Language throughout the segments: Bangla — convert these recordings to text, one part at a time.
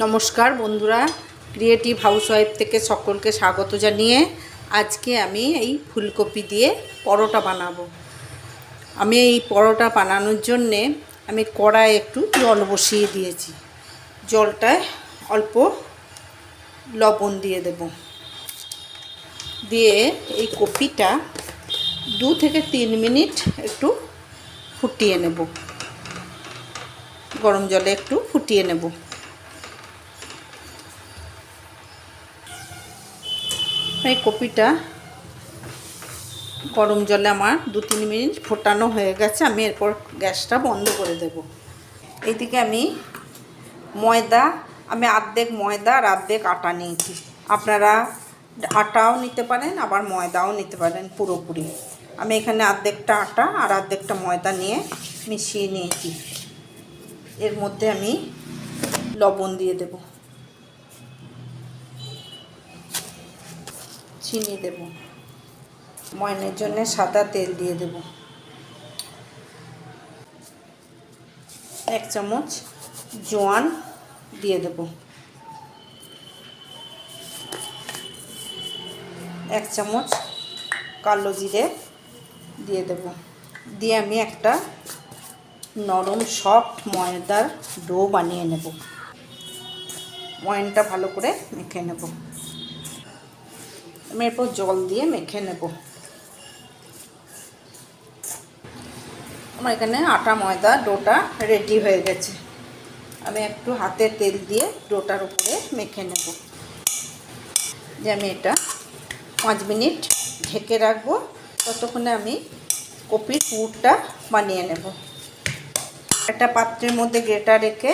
নমস্কার বন্ধুরা, ক্রিয়েটিভ হাউসওয়াইফ থেকে সকলকে স্বাগত জানিয়ে আজকে আমি এই ফুলকপি দিয়ে পরোটা বানাবো। আমি এই পরোটা বানানোর জন্যে আমি কড়ায় একটু জল বসিয়ে দিয়েছি। জলটায় অল্প লবণ দিয়ে দেব, দিয়ে এই কপিটা 2 থেকে 3 মিনিট একটু ফুটিয়ে নেব। গরম জলে একটু ফুটিয়ে নেব। এই কপিটা গরম জলে আমার 2-3 মিনিট ফোটানো হয়ে গেছে। আমি এরপর গ্যাসটা বন্ধ করে দেব। এইদিকে আমি অর্ধেক ময়দা আর অর্ধেক আটা নিয়েছি। আপনারা আটাও নিতে পারেন, আবার ময়দাও নিতে পারেন পুরোপুরি। আমি এখানে অর্ধেকটা আটা আর অর্ধেকটা ময়দা নিয়ে মিশিয়ে নিয়েছি। এর মধ্যে আমি লবণ দিয়ে দেব, চিনি দেব, ময়নের জন্য সাদা তেল দিয়ে দেব, 1 চামচ জোয়ান দিয়ে দেব, 1 চামচ কালো জিরে দিয়ে দেব। দিয়ে আমি একটা নরম সফট ময়দার ডো বানিয়ে নেব। ময়নটা ভালো করে মেখে নেব। আমি এরপর জল দিয়ে মেখে নেব। আমার এখানে আটা ময়দা ডোটা রেডি হয়ে গেছে। আমি একটু হাতে তেল দিয়ে ডোটার উপরে মেখে নেব। যে আমি এটা 5 মিনিট ঢেকে রাখবো। ততক্ষণে আমি কপির পুরটা বানিয়ে নেব। একটা পাত্রের মধ্যে গ্রেটার রেখে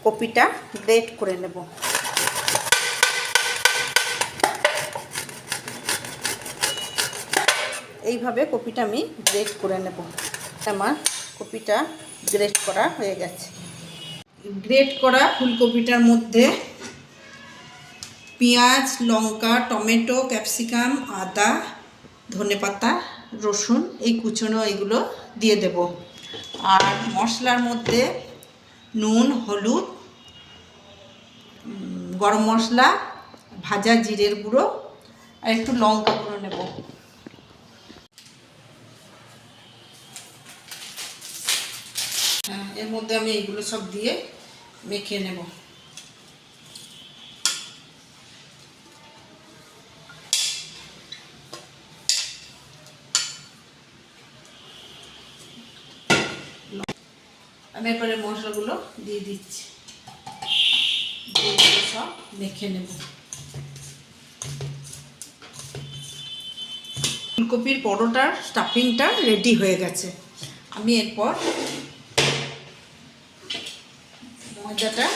কপিটা গ্রেট করে নেব। এইভাবে কপিটা আমি গ্রেট করে নেব। আমার কপিটা গ্রেট করা হয়ে গেছে। গ্রেট করা ফুলকপিটার মধ্যে পেঁয়াজ, লঙ্কা, টমেটো, ক্যাপসিকাম, আদা, ধনেপাতা, রসুন এই কুচনো এগুলো দিয়ে দেব। আর মশলার মধ্যে নুন, হলুদ, গরম মশলা, ভাজা জিরের গুঁড়ো আর একটু লঙ্কা গুঁড়ো নেব। এর মধ্যে আমি এইগুলো সব দিয়ে মেখে নেব। আমি এরপরে মশলাগুলো দিয়ে দিচ্ছি, দিয়ে সব মেখে নেব। ফুলকপির পরোটার স্টাফিংটা রেডি হয়ে গেছে। আমি এরপর ময়দাটা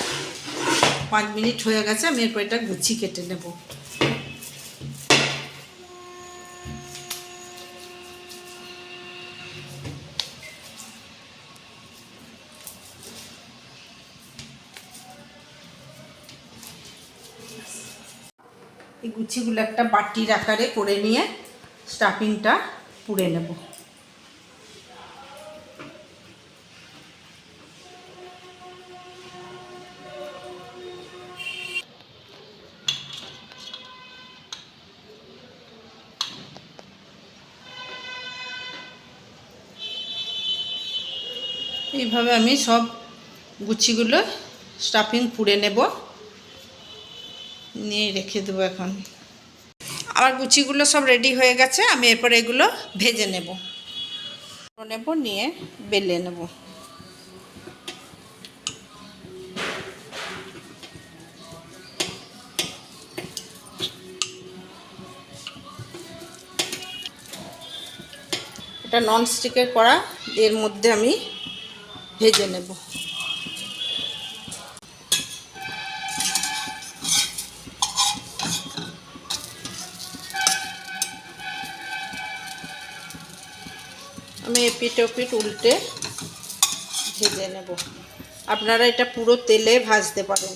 5 মিনিট হয়ে গেছে। আমি এরপর এটা গুছি কেটে নেব। এই গুছিগুলো একটা বাটির আকারে করে নিয়ে স্টাফিংটা পুড়ে নেব। এইভাবে আমি সব গুছিগুলো স্টাফিং পুড়ে নেব, নিয়ে রেখে দেবো। এখন আমার গুছিগুলো সব রেডি হয়ে গেছে। আমি এরপর এগুলো ভেজে নেব। নিয়ে বেলে নেব। এটা ননস্টিকের কড়া, এর মধ্যে আমি ভেজে নেব। আমি এপিট ওপিট উল্টে ভেজে নেব। আপনারা এটা পুরো তেলে ভাজতে পারেন।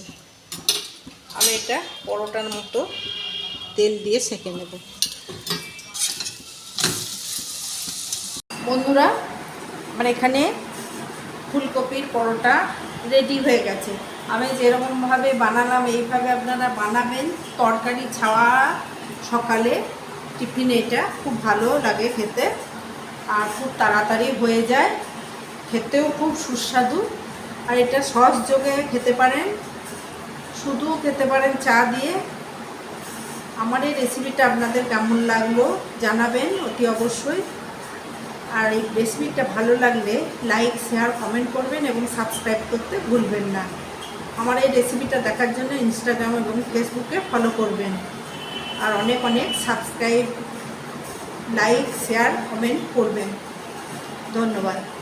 আমি এটা পরোটার মতো তেল দিয়ে সেঁকে নেব। বন্ধুরা, আমার এখানে ফুলকপির পরোটা রেডি হয়ে গেছে। আমি যেরকমভাবে বানালাম এইভাবে আপনারা বানাবেন। তরকারি ছাড়া সকালে টিফিনে এটা খুব ভালো লাগে খেতে, আর খুব তাড়াতাড়ি হয়ে যায়, খেতেও খুব সুস্বাদু। আর এটা সস যোগে খেতে পারেন, শুধু খেতে পারেন চা দিয়ে। আমার এই রেসিপিটা আপনাদের কেমন লাগলো জানাবেন অতি অবশ্যই। আর এই রেসিপিটা ভালো লাগলে লাইক, শেয়ার, কমেন্ট করবেন এবং সাবস্ক্রাইব করতে ভুলবেন না। আমার এই রেসিপিটা দেখার জন্য ইনস্টাগ্রাম এবং ফেসবুকে ফলো করবেন। আর অনেক অনেক সাবস্ক্রাইব, লাইক, শেয়ার, কমেন্ট করবেন। ধন্যবাদ।